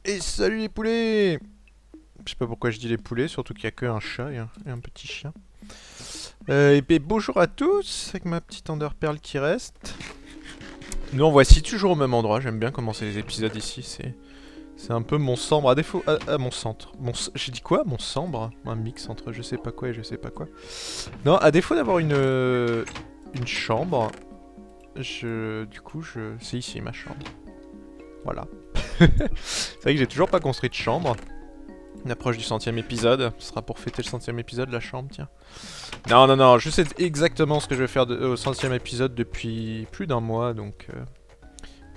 Et salut les poulets! Je sais pas pourquoi je dis les poulets, surtout qu'il y a que un chat et un petit chien. Et bien bonjour à tous, avec ma petite Enderpearl qui reste. Nous en voici toujours au même endroit, j'aime bien commencer les épisodes ici, c'est un peu mon sambre, à défaut... mon centre. J'ai dit quoi? Mon sambre? Un mix entre je sais pas quoi et je sais pas quoi. Non, à défaut d'avoir une chambre, du coup, c'est ici ma chambre. Voilà. C'est vrai que j'ai toujours pas construit de chambre. On approche du 100e épisode. Ce sera pour fêter le 100e épisode, la chambre, tiens. Non, non, non, je sais exactement ce que je vais faire au 100e épisode depuis plus d'un mois, donc...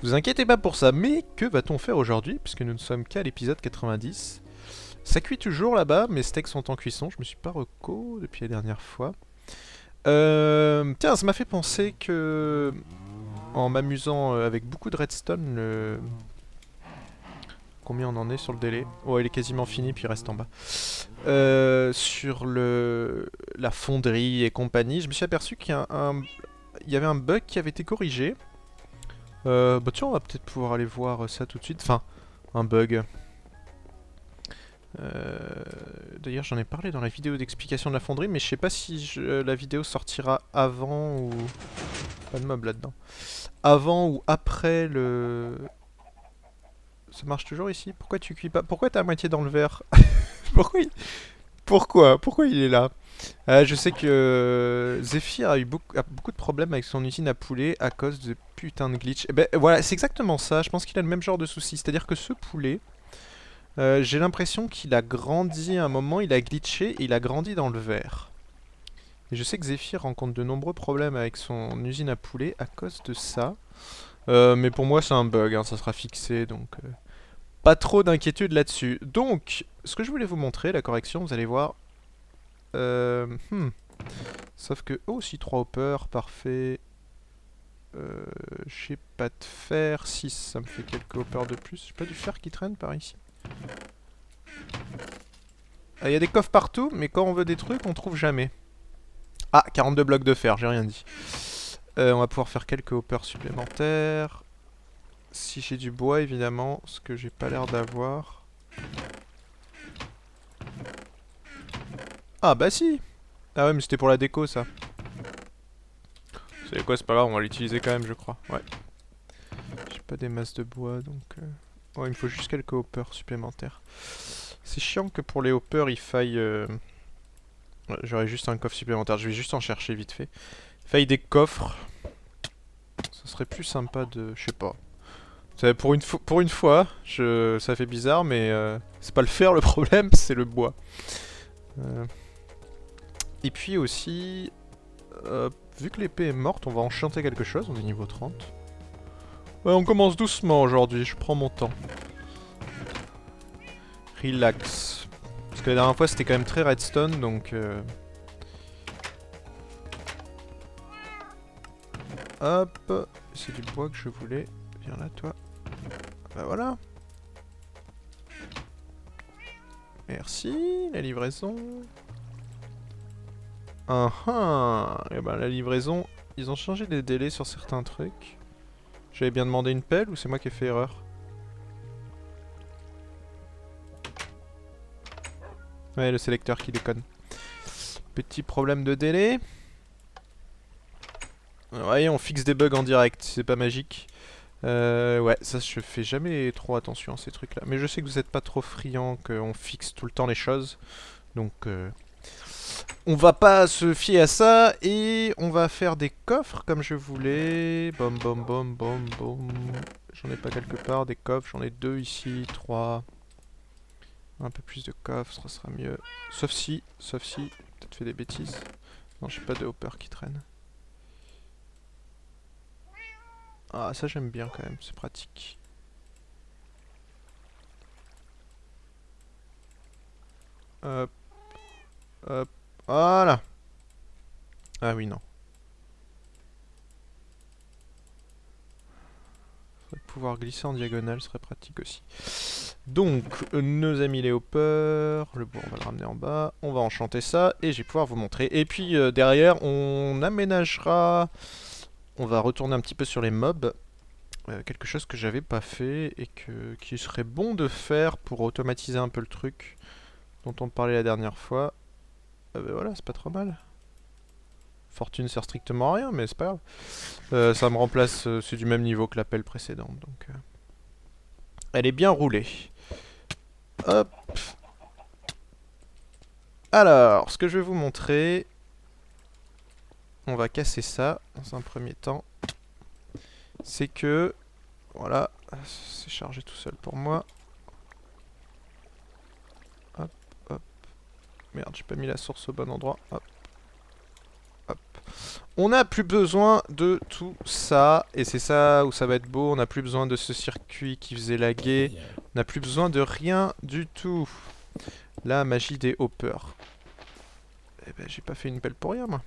vous inquiétez pas pour ça, mais que va-t-on faire aujourd'hui, puisque nous ne sommes qu'à l'épisode 90. Ça cuit toujours là-bas, mes steaks sont en cuisson, je me suis pas reco depuis la dernière fois. Tiens, ça m'a fait penser que... En m'amusant avec beaucoup de redstone, combien on en est sur le délai? Oh, il est quasiment fini, puis il reste en bas. Sur la fonderie et compagnie, je me suis aperçu il y avait un bug qui avait été corrigé. Bah tiens, on va peut-être pouvoir aller voir ça tout de suite. Enfin, un bug. Euh, D'ailleurs, j'en ai parlé dans la vidéo d'explication de la fonderie, mais je sais pas si la vidéo sortira avant ou... Pas de mob là-dedans. Avant ou après le... Ça marche toujours ici? Pourquoi tu cuis pas? Pourquoi t'es à moitié dans le verre? Pourquoi Pourquoi il est là? Je sais que Zephyr a beaucoup de problèmes avec son usine à poulet à cause de putain de glitch. Et ben voilà, c'est exactement ça. Je pense qu'il a le même genre de souci. C'est-à-dire que ce poulet, j'ai l'impression qu'il a grandi à un moment, il a glitché et il a grandi dans le verre. Et je sais que Zephyr rencontre de nombreux problèmes avec son usine à poulet à cause de ça. Mais pour moi, c'est un bug, hein, ça sera fixé, donc pas trop d'inquiétude là-dessus. Donc, ce que je voulais vous montrer, la correction, vous allez voir. Euh, hmm. Sauf que... Oh, si, 3 hoppers, parfait. J'ai pas de fer, 6, ça me fait quelques hoppers de plus. J'ai pas du fer qui traîne par ici. Il y a des coffres partout, mais quand on veut des trucs, on trouve jamais. Ah, 42 blocs de fer, j'ai rien dit. On va pouvoir faire quelques hoppers supplémentaires. Si j'ai du bois, évidemment, ce que j'ai pas l'air d'avoir. Ah bah si. Ah ouais, mais c'était pour la déco, ça. C'est quoi, c'est pas grave, on va l'utiliser quand même, je crois. Ouais. J'ai pas des masses de bois, donc... Ouais, il me faut juste quelques hoppers supplémentaires. C'est chiant que pour les hoppers, il faille... Ouais, j'aurais juste un coffre supplémentaire, je vais juste en chercher vite fait. Il faille des coffres. Ça serait plus sympa de... Je sais pas. Pour une fois, ça fait bizarre, mais c'est pas le fer le problème, c'est le bois. Euh, Et puis aussi, vu que l'épée est morte, on va enchanter quelque chose, on est niveau 30. Ouais, on commence doucement aujourd'hui, je prends mon temps. Relax. Parce que la dernière fois c'était quand même très redstone, donc... Hop, c'est du bois que je voulais. Viens là, toi. Bah voilà. Merci, la livraison. Ah ah. Et ben la livraison, ils ont changé les délais sur certains trucs. J'avais bien demandé une pelle ou c'est moi qui ai fait erreur? Ouais, le sélecteur qui déconne. Petit problème de délai. Ouais, on fixe des bugs en direct, c'est pas magique. Ouais, ça je fais jamais trop attention à ces trucs-là. Mais je sais que vous êtes pas trop friand qu'on fixe tout le temps les choses. Donc on va pas se fier à ça et on va faire des coffres comme je voulais. Bom bom bom bom bom. J'en ai pas quelque part des coffres, j'en ai 2 ici, 3. Un peu plus de coffres, ça sera mieux. Sauf si, peut-être fait des bêtises. Non, j'ai pas de hopper qui traîne. Ah, ça j'aime bien quand même, c'est pratique. Hop, hop, voilà. Ah oui, non. Pouvoir glisser en diagonale serait pratique aussi. Donc, nos amis les hoppers, le bois on va le ramener en bas, on va enchanter ça et je vais pouvoir vous montrer. Et puis derrière, on aménagera, on va retourner un petit peu sur les mobs quelque chose que j'avais pas fait et qui serait bon de faire pour automatiser un peu le truc dont on parlait la dernière fois. Bah voilà, c'est pas trop mal. Fortune sert strictement à rien, mais c'est pas grave. Ça me remplace, c'est du même niveau que l'appel précédente, donc... Elle est bien roulée. Hop. Alors, ce que je vais vous montrer... On va casser ça, dans un premier temps. C'est que... Voilà, c'est chargé tout seul pour moi. Hop, hop. Merde, j'ai pas mis la source au bon endroit. Hop. Hop. On n'a plus besoin de tout ça, et c'est ça où ça va être beau. On n'a plus besoin de ce circuit qui faisait laguer. On n'a plus besoin de rien du tout. La magie des hoppers. Eh ben, j'ai pas fait une pelle pour rien, moi.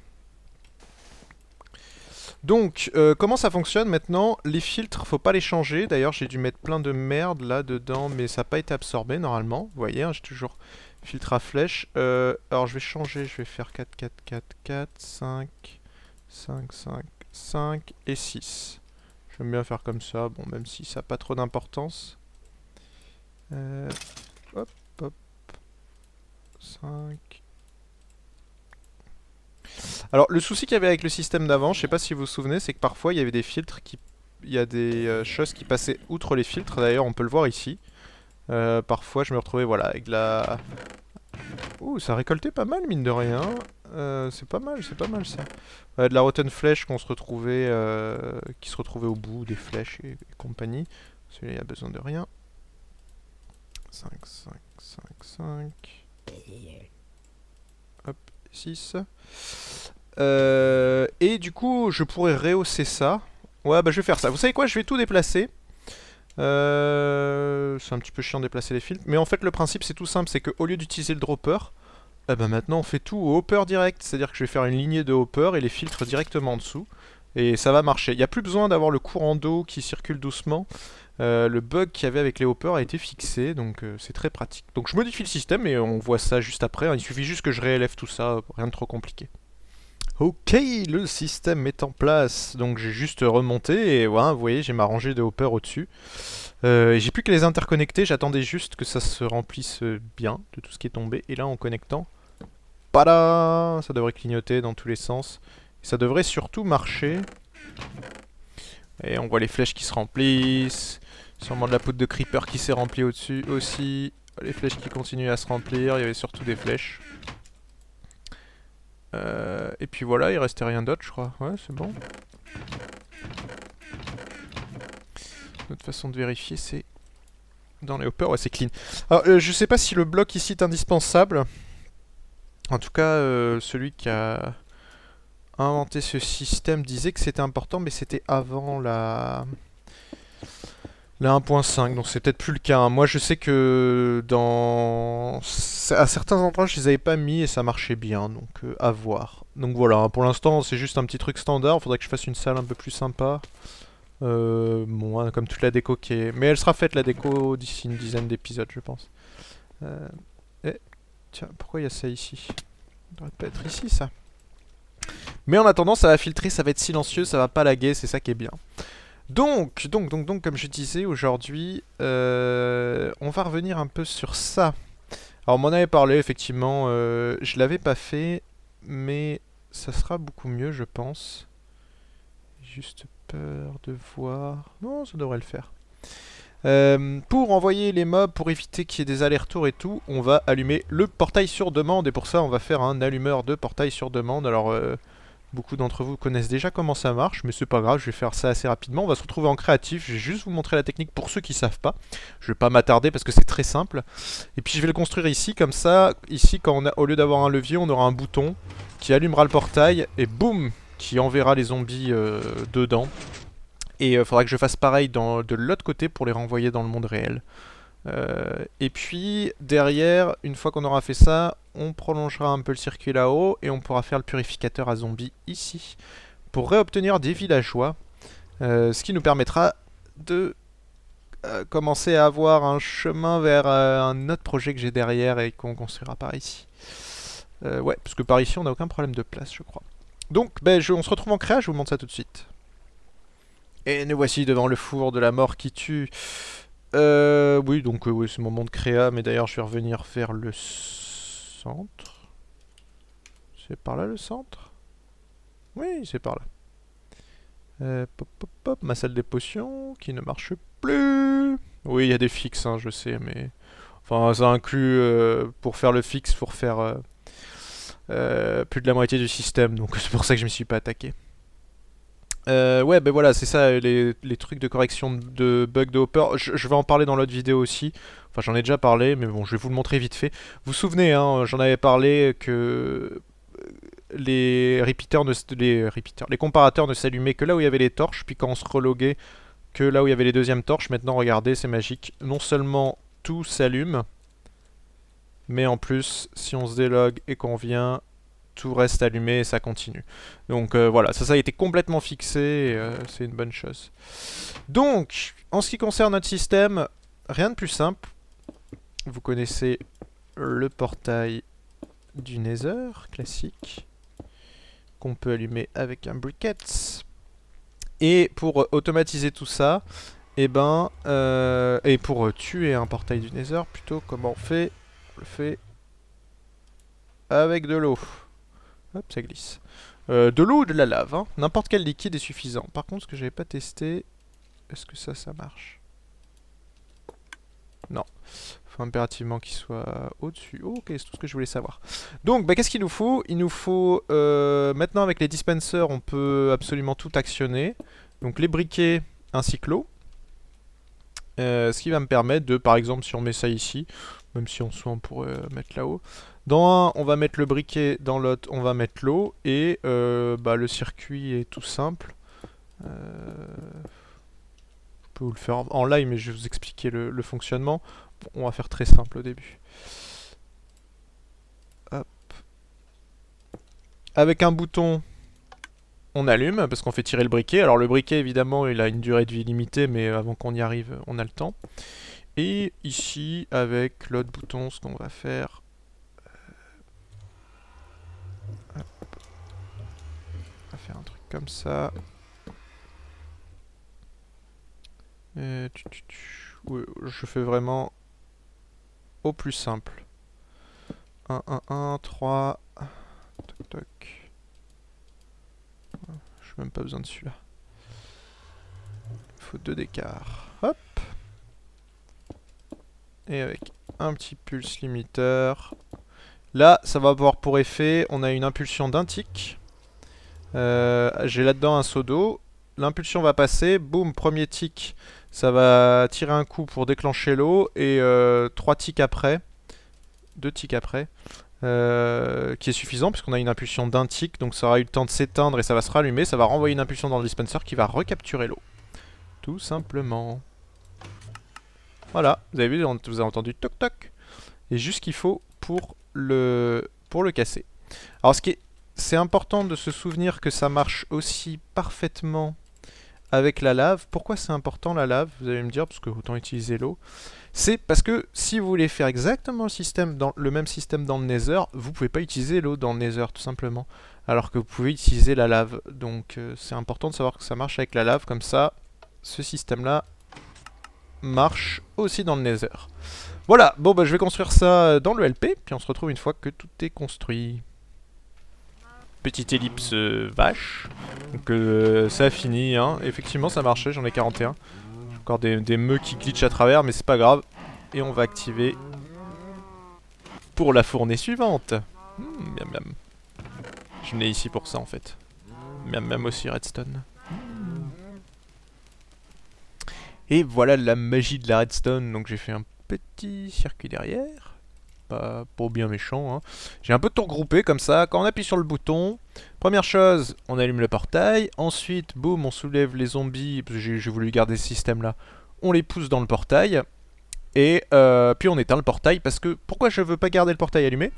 Donc, comment ça fonctionne maintenant? Les filtres, faut pas les changer. D'ailleurs, j'ai dû mettre plein de merde là dedans, mais ça n'a pas été absorbé normalement. Vous voyez, hein, j'ai toujours filtre à flèche. Alors, je vais changer. Je vais faire 4, 4, 4, 4, 5, 5, 5, 5 et 6. J'aime bien faire comme ça, bon, même si ça n'a pas trop d'importance. Hop, hop. 5. Alors, le souci qu'il y avait avec le système d'avant, je sais pas si vous vous souvenez, c'est que parfois il y avait des filtres qui... Il y a des choses qui passaient outre les filtres, d'ailleurs on peut le voir ici. Parfois je me retrouvais voilà, avec la... Ouh, ça récoltait pas mal mine de rien. C'est pas mal ça. De la rotten flèche qu'on se retrouvait, qui se retrouvait au bout des flèches et compagnie. Celui-là il a besoin de rien. 5, 5, 5, 5. Hop, 6. Et du coup, je pourrais rehausser ça. Ouais, bah je vais faire ça. Vous savez quoi? Je vais tout déplacer. C'est un petit peu chiant de déplacer les filtres. Mais en fait, le principe, c'est tout simple. C'est qu'au lieu d'utiliser le dropper, bah maintenant, on fait tout au hopper direct. C'est-à-dire que je vais faire une lignée de hopper et les filtres directement en dessous. Et ça va marcher. Il n'y a plus besoin d'avoir le courant d'eau qui circule doucement. Le bug qu'il y avait avec les hoppers a été fixé, donc c'est très pratique. Donc je modifie le système et on voit ça juste après. Il suffit juste que je réélève tout ça, rien de trop compliqué. Ok, le système est en place, donc j'ai juste remonté et voilà, vous voyez, j'ai ma rangée de hoppers au-dessus. J'ai plus que les interconnecter, j'attendais juste que ça se remplisse bien de tout ce qui est tombé. Et là, en connectant, pada, ça devrait clignoter dans tous les sens. Ça devrait surtout marcher. Et on voit les flèches qui se remplissent. Sûrement de la poudre de creeper qui s'est remplie au-dessus aussi. Les flèches qui continuent à se remplir, il y avait surtout des flèches. Et puis voilà, il restait rien d'autre, je crois. Ouais, c'est bon. Notre façon de vérifier, c'est dans les hoppers. Ouais, c'est clean. Alors, je sais pas si le bloc ici est indispensable. En tout cas, celui qui a inventé ce système disait que c'était important, mais c'était avant la 1.5, donc c'est peut-être plus le cas. Hein. Moi, je sais que à certains endroits, je les avais pas mis et ça marchait bien, donc à voir. Donc voilà, hein, pour l'instant, c'est juste un petit truc standard. Faudrait que je fasse une salle un peu plus sympa. Bon, hein, comme toute la déco qui est... Mais elle sera faite, la déco, d'ici une dizaine d'épisodes, je pense. Tiens, pourquoi il y a ça ici? Ça devrait pas être ici, ça. Mais en attendant, ça va filtrer, ça va être silencieux, ça va pas laguer, c'est ça qui est bien. Donc, comme je disais, aujourd'hui, on va revenir un peu sur ça. Alors, on m'en avait parlé, effectivement, je l'avais pas fait, mais ça sera beaucoup mieux, je pense. Juste peur de voir... Non, ça devrait le faire. Pour envoyer les mobs, pour éviter qu'il y ait des allers-retours et tout, on va allumer le portail sur demande, et pour ça, on va faire un allumeur de portail sur demande. Alors... Beaucoup d'entre vous connaissent déjà comment ça marche, mais c'est pas grave, je vais faire ça assez rapidement. On va se retrouver en créatif, je vais juste vous montrer la technique pour ceux qui savent pas. Je vais pas m'attarder parce que c'est très simple. Et puis je vais le construire ici, comme ça, ici, au lieu d'avoir un levier, on aura un bouton qui allumera le portail, et boum, qui enverra les zombies dedans. Et il faudra que je fasse pareil de l'autre côté pour les renvoyer dans le monde réel. Et puis derrière, une fois qu'on aura fait ça, on prolongera un peu le circuit là-haut et on pourra faire le purificateur à zombies ici pour réobtenir des villageois, ce qui nous permettra de commencer à avoir un chemin vers un autre projet que j'ai derrière et qu'on construira par ici. Ouais, parce que par ici on n'a aucun problème de place, je crois. Donc, on se retrouve en créa, je vous montre ça tout de suite. Et nous voici devant le four de la mort qui tue. Oui, donc oui, c'est mon monde créa, mais d'ailleurs je vais revenir vers le centre. C'est par là le centre? Oui, c'est par là. Pop, pop, pop, ma salle des potions qui ne marche plus. Oui, il y a des fixes, hein, je sais, mais... Enfin, ça inclut, pour faire le fixe, pour faire plus de la moitié du système, donc c'est pour ça que je me suis pas attaqué. Ouais, ben voilà, c'est ça, les trucs de correction de bugs de Hopper. Je vais en parler dans l'autre vidéo aussi. Enfin, j'en ai déjà parlé, mais bon, je vais vous le montrer vite fait. Vous vous souvenez, hein, j'en avais parlé que les repeaters les comparateurs ne s'allumaient que là où il y avait les torches, puis quand on se reloguait, que là où il y avait les deuxièmes torches. Maintenant, regardez, c'est magique. Non seulement tout s'allume, mais en plus, si on se délog et qu'on vient, tout reste allumé et ça continue. Donc voilà, ça a été complètement fixé, et, c'est une bonne chose. Donc, en ce qui concerne notre système, rien de plus simple. Vous connaissez le portail du Nether, classique, qu'on peut allumer avec un briquette. Et pour automatiser tout ça, et pour tuer un portail du Nether, plutôt, comment on fait? On le fait avec de l'eau. Hop, ça glisse. De l'eau ou de la lave, hein. N'importe quel liquide est suffisant. Par contre, ce que j'avais pas testé, est-ce que ça marche? Non. Faut impérativement qu'il soit au-dessus. Oh, ok, c'est tout ce que je voulais savoir. Donc, bah, qu'est-ce qu'il nous faut? Il nous faut... maintenant, avec les dispensers, on peut absolument tout actionner. Donc, les briquets ainsi que l'eau. Ce qui va me permettre de, par exemple, si on met ça ici, même si en soi on pourrait mettre là-haut. Dans un, on va mettre le briquet, dans l'autre, on va mettre l'eau, et le circuit est tout simple. Je peux vous le faire en live, mais je vais vous expliquer le fonctionnement. Bon, on va faire très simple au début. Hop. Avec un bouton, on allume, parce qu'on fait tirer le briquet. Alors le briquet, évidemment, il a une durée de vie limitée, mais avant qu'on y arrive, on a le temps. Et ici, avec l'autre bouton, ce qu'on va faire... on va faire un truc comme ça. Ouais, je fais vraiment au plus simple. 1, 1, 1, 3. Toc, toc. Je n'ai même pas besoin de celui-là. Il faut 2 d'écart. Hop. Et avec un petit pulse limiteur. Là, ça va avoir pour effet, on a une impulsion d'un tick. J'ai là-dedans un seau d'eau. L'impulsion va passer, boum, premier tick, ça va tirer un coup pour déclencher l'eau, et 3 ticks après, 2 ticks après, qui est suffisant puisqu'on a une impulsion d'un tick, donc ça aura eu le temps de s'éteindre et ça va se rallumer, ça va renvoyer une impulsion dans le dispenser qui va recapturer l'eau. Tout simplement. Voilà, vous avez vu, vous avez entendu toc toc, et juste ce qu'il faut pour le casser. Alors c'est important de se souvenir que ça marche aussi parfaitement avec la lave. Pourquoi c'est important la lave? Vous allez me dire, parce que autant utiliser l'eau. C'est parce que si vous voulez faire exactement le même système dans le Nether, vous pouvez pas utiliser l'eau dans le Nether tout simplement. Alors que vous pouvez utiliser la lave. Donc c'est important de savoir que ça marche avec la lave, comme ça, ce système là marche aussi dans le Nether. Voilà, bon bah je vais construire ça dans le LP, puis on se retrouve une fois que tout est construit. Petite ellipse vache. Donc ça a fini, hein. Effectivement ça marchait, j'en ai 41. J'ai encore des meufs qui glitchent à travers, mais c'est pas grave. Et on va activer pour la fournée suivante. Miam miam. Je venais ici pour ça en fait. Miam miam aussi redstone. Et voilà la magie de la redstone. Donc j'ai fait un petit circuit derrière. Pas bien méchant, hein. J'ai un peu tout regroupé comme ça. Quand on appuie sur le bouton, première chose, on allume le portail. Ensuite, boum, on soulève les zombies. Parce que j'ai voulu garder ce système là. On les pousse dans le portail. Et puis on éteint le portail. Parce que, pourquoi je veux pas garder le portail allumé?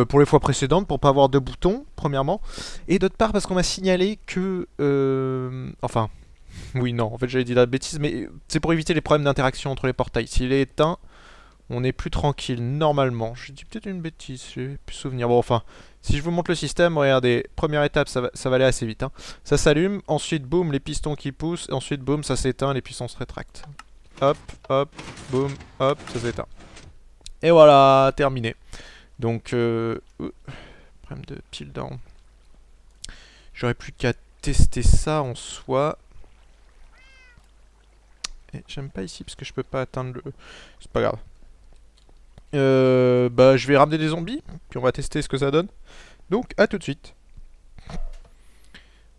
Pour les fois précédentes, pour pas avoir de boutons, premièrement. Et d'autre part, parce qu'on m'a signalé que... enfin... Oui, non, en fait j'avais dit la bêtise, mais c'est pour éviter les problèmes d'interaction entre les portails. S'il est éteint, on est plus tranquille, normalement. J'ai dit peut-être une bêtise, j'ai plus souvenir. Bon, enfin, Si je vous montre le système, regardez, première étape, ça va aller assez vite. Hein. Ça s'allume, ensuite boum, les pistons qui poussent, et ensuite boum, ça s'éteint, les pistons se rétractent. Hop, hop, boum, hop, ça s'éteint. Et voilà, terminé. Donc, problème de pile down. J'aurais plus qu'à tester ça en soi. J'aime pas ici parce que je peux pas atteindre le... C'est pas grave. Bah je vais ramener des zombies, puis on va tester ce que ça donne. Donc à tout de suite.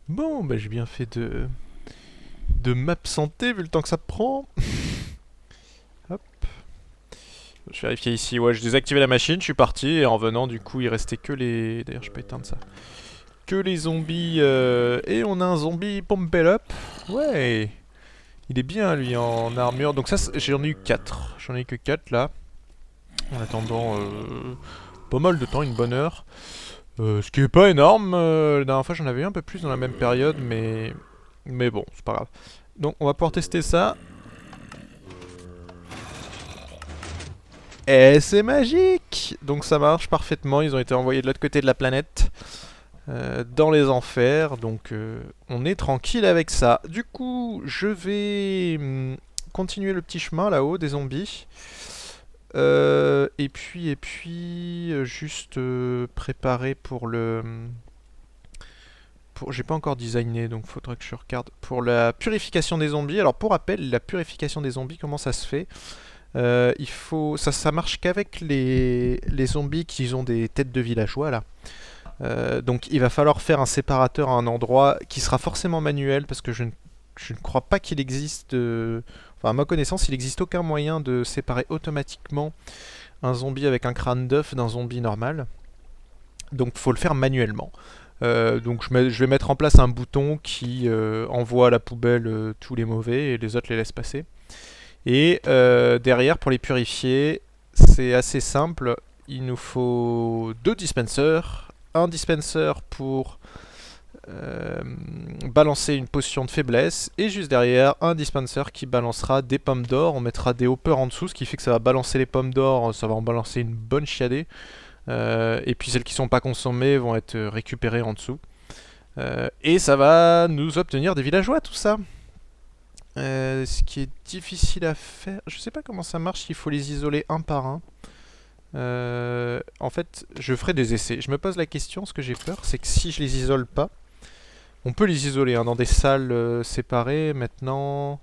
Bon bah j'ai bien fait de m'absenter vu le temps que ça prend. Hop. Je vais vérifier ici, ouais j'ai désactivé la machine, je suis parti et en venant du coup il restait que les... D'ailleurs je peux éteindre ça. Que les zombies et on a un zombie Pumped Up. Ouais. Il est bien lui en armure. Donc ça j'en ai eu 4. J'en ai eu que 4 là. En attendant pas mal de temps, une bonne heure. Ce qui est pas énorme. La dernière fois j'en avais eu un peu plus dans la même période, mais bon, c'est pas grave. Donc on va pouvoir tester ça. Et c'est magique. Donc ça marche parfaitement, ils ont été envoyés de l'autre côté de la planète. Dans les enfers, donc on est tranquille avec ça. Du coup, je vais continuer le petit chemin là-haut des zombies. Et puis, juste préparer pour le... J'ai pas encore designé, donc faudrait que je regarde. Pour la purification des zombies. Alors pour rappel, la purification des zombies, comment ça se fait? Il faut... Ça marche qu'avec les zombies qui ont des têtes de villageois là. Donc il va falloir faire un séparateur à un endroit qui sera forcément manuel parce que je ne crois pas qu'il existe, enfin à ma connaissance il n'existe aucun moyen de séparer automatiquement un zombie avec un crâne d'œuf d'un zombie normal. Donc il faut le faire manuellement. Donc je vais mettre en place un bouton qui envoie à la poubelle tous les mauvais et les autres les laisse passer. Et derrière pour les purifier c'est assez simple, il nous faut 2 dispensers. Un dispenser pour balancer une potion de faiblesse et juste derrière un dispenser qui balancera des pommes d'or. On mettra des hoppers en dessous, ce qui fait que ça va balancer les pommes d'or, ça va en balancer une bonne chiadée. Et puis celles qui sont pas consommées vont être récupérées en dessous. Et ça va nous obtenir des villageois tout ça. Ce qui est difficile à faire, je sais pas comment ça marche, il faut les isoler un par un. En fait, je ferai des essais. Je me pose la question, ce que j'ai peur, c'est que si je les isole pas, on peut les isoler hein, dans des salles séparées. Maintenant,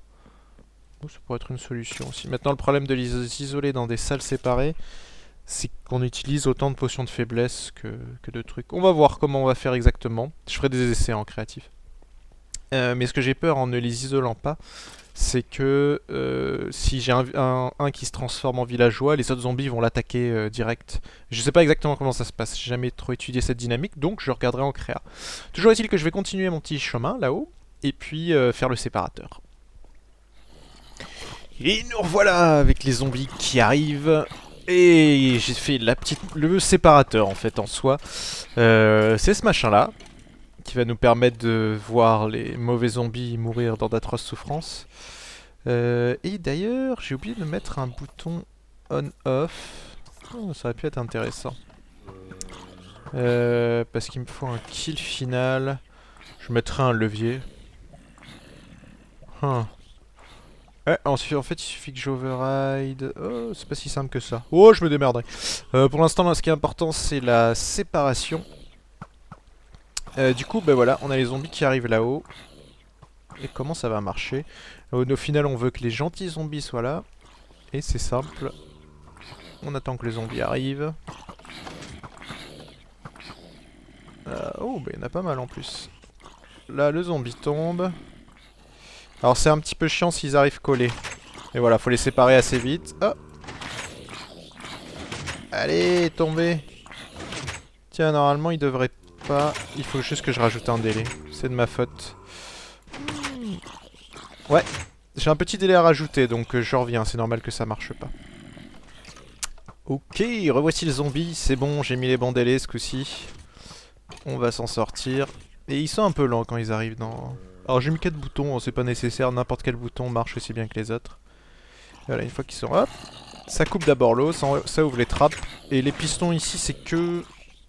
ça pourrait être une solution aussi. Maintenant, le problème de les isoler dans des salles séparées, c'est qu'on utilise autant de potions de faiblesse que de trucs. On va voir comment on va faire exactement. Je ferai des essais en créatif. Mais ce que j'ai peur en ne les isolant pas, c'est que si j'ai un qui se transforme en villageois, les autres zombies vont l'attaquer direct. Je sais pas exactement comment ça se passe, j'ai jamais trop étudié cette dynamique, donc je regarderai en créa. Toujours est-il que je vais continuer mon petit chemin là-haut, et puis faire le séparateur. Et nous revoilà avec les zombies qui arrivent. Et j'ai fait le séparateur en fait en soi. C'est ce machin là qui va nous permettre de voir les mauvais zombies mourir dans d'atroces souffrances. Et d'ailleurs, j'ai oublié de mettre un bouton on-off. Oh, ça aurait pu être intéressant. Parce qu'il me faut un kill final. Je mettrai un levier. Ouais, en fait, il suffit que j'override. Oh, c'est pas si simple que ça. Oh, je me démerderai. Pour l'instant, ce qui est important, c'est la séparation. Du coup, ben voilà, on a les zombies qui arrivent là-haut. Et comment ça va marcher? Au final, on veut que les gentils zombies soient là. Et c'est simple. On attend que les zombies arrivent. Oh, ben il y en a pas mal en plus. Là, le zombie tombe. Alors c'est un petit peu chiant s'ils arrivent collés. Et voilà, faut les séparer assez vite. Oh. Allez, tombez. Tiens, normalement, ils devraient pas... Il faut juste que je rajoute un délai. C'est de ma faute. Ouais, j'ai un petit délai à rajouter, donc je reviens. C'est normal que ça marche pas. Ok, revoici le zombie. C'est bon, j'ai mis les bons délais ce coup-ci. On va s'en sortir. Et ils sont un peu lents quand ils arrivent dans... Alors j'ai mis 4 boutons, c'est pas nécessaire. N'importe quel bouton marche aussi bien que les autres. Voilà, une fois qu'ils sont... Hop, ça coupe d'abord l'eau, ça ouvre les trappes. Et les pistons ici, c'est que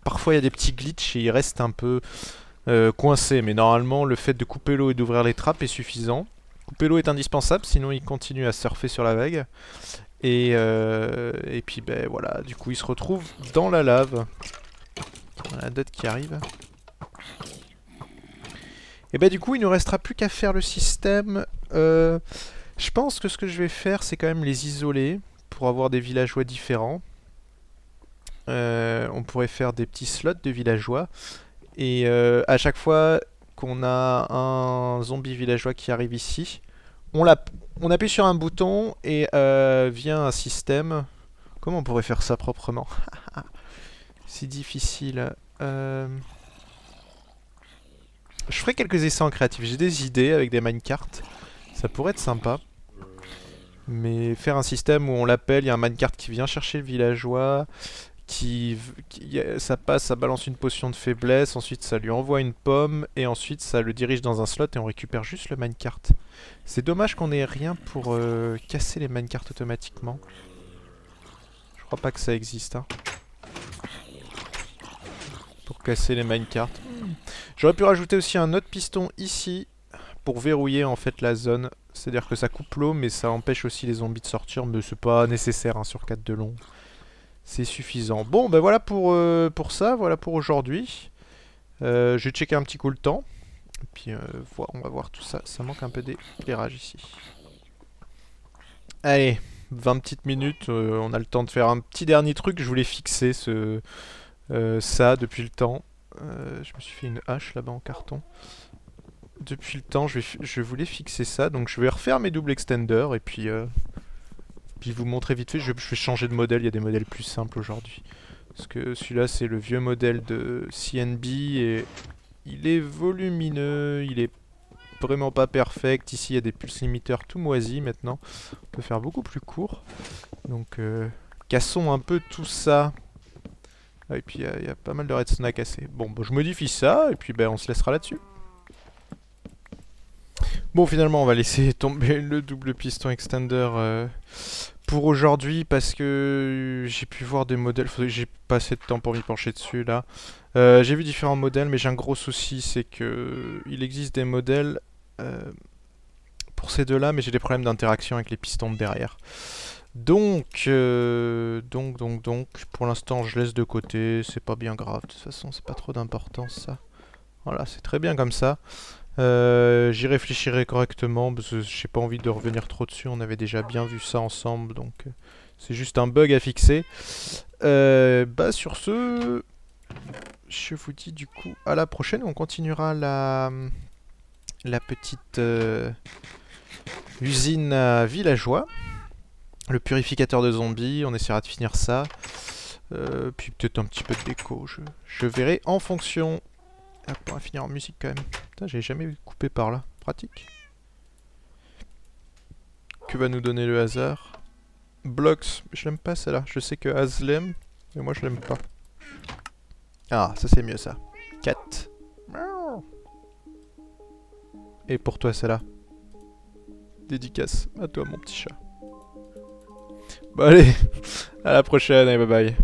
parfois il y a des petits glitches et il reste un peu coincé. Mais normalement, le fait de couper l'eau et d'ouvrir les trappes est suffisant. Couper l'eau est indispensable, sinon il continue à surfer sur la vague. Et puis ben voilà, du coup il se retrouve dans la lave. On a la dot qui arrive. Et ben du coup il ne nous restera plus qu'à faire le système. Je pense que ce que je vais faire c'est quand même les isoler pour avoir des villageois différents. On pourrait faire des petits slots de villageois. Et à chaque fois qu'on a un zombie villageois qui arrive ici, on appuie sur un bouton et vient un système. Comment on pourrait faire ça proprement? C'est difficile. Je ferai quelques essais en créatif. J'ai des idées avec des minecarts. Ça pourrait être sympa. Mais faire un système où on l'appelle, il y a un minecart qui vient chercher le villageois, ça passe, ça balance une potion de faiblesse, ensuite ça lui envoie une pomme, et ensuite ça le dirige dans un slot et on récupère juste le minecart. C'est dommage qu'on ait rien pour casser les minecarts automatiquement. Je crois pas que ça existe, hein. Pour casser les minecarts. J'aurais pu rajouter aussi un autre piston ici, pour verrouiller en fait la zone. C'est-à-dire que ça coupe l'eau, mais ça empêche aussi les zombies de sortir, mais c'est pas nécessaire, hein, sur 4 de long. C'est suffisant. Bon, ben voilà pour ça, voilà pour aujourd'hui. Je vais checker un petit coup le temps. Et puis on va voir tout ça. Ça manque un peu d'éclairage ici. Allez, 20 petites minutes. On a le temps de faire un petit dernier truc. Je voulais fixer ça depuis le temps. Je me suis fait une hache là-bas en carton. Depuis le temps, je voulais fixer ça. Donc je vais refaire mes doubles extenders. Et puis vous montrer vite fait. Je vais changer de modèle. Il y a des modèles plus simples aujourd'hui. Parce que celui-là, c'est le vieux modèle de CNB. Et il est volumineux. Il est vraiment pas perfect. Ici, il y a des pulse limiteurs tout moisis maintenant. On peut faire beaucoup plus court. Donc, cassons un peu tout ça. Ah, et puis, il y a pas mal de redstone à casser. Bon, je modifie ça. Et puis, on se laissera là-dessus. Bon, finalement, on va laisser tomber le double piston extender pour aujourd'hui parce que j'ai pu voir des modèles. J'ai pas assez de temps pour m'y pencher dessus là. J'ai vu différents modèles, mais j'ai un gros souci, c'est que il existe des modèles pour ces deux-là, mais j'ai des problèmes d'interaction avec les pistons de derrière. Donc, pour l'instant, je laisse de côté. C'est pas bien grave. De toute façon, c'est pas trop d'importance ça. Voilà, c'est très bien comme ça. J'y réfléchirai correctement parce que j'ai pas envie de revenir trop dessus. On avait déjà bien vu ça ensemble, donc c'est juste un bug à fixer. Sur ce, je vous dis du coup à la prochaine. On continuera la petite usine à villageois, le purificateur de zombies. On essaiera de finir ça. Puis peut-être un petit peu de déco. Je verrai en fonction. Hop, on va finir en musique quand même. Putain, j'ai jamais coupé par là. Pratique. Que va nous donner le hasard? Blocks. Je l'aime pas celle-là. Je sais que Az l'aime, mais moi je l'aime pas. Ah, ça c'est mieux ça. 4. Et pour toi celle-là. Dédicace à toi mon petit chat. Bon allez, à la prochaine et bye bye.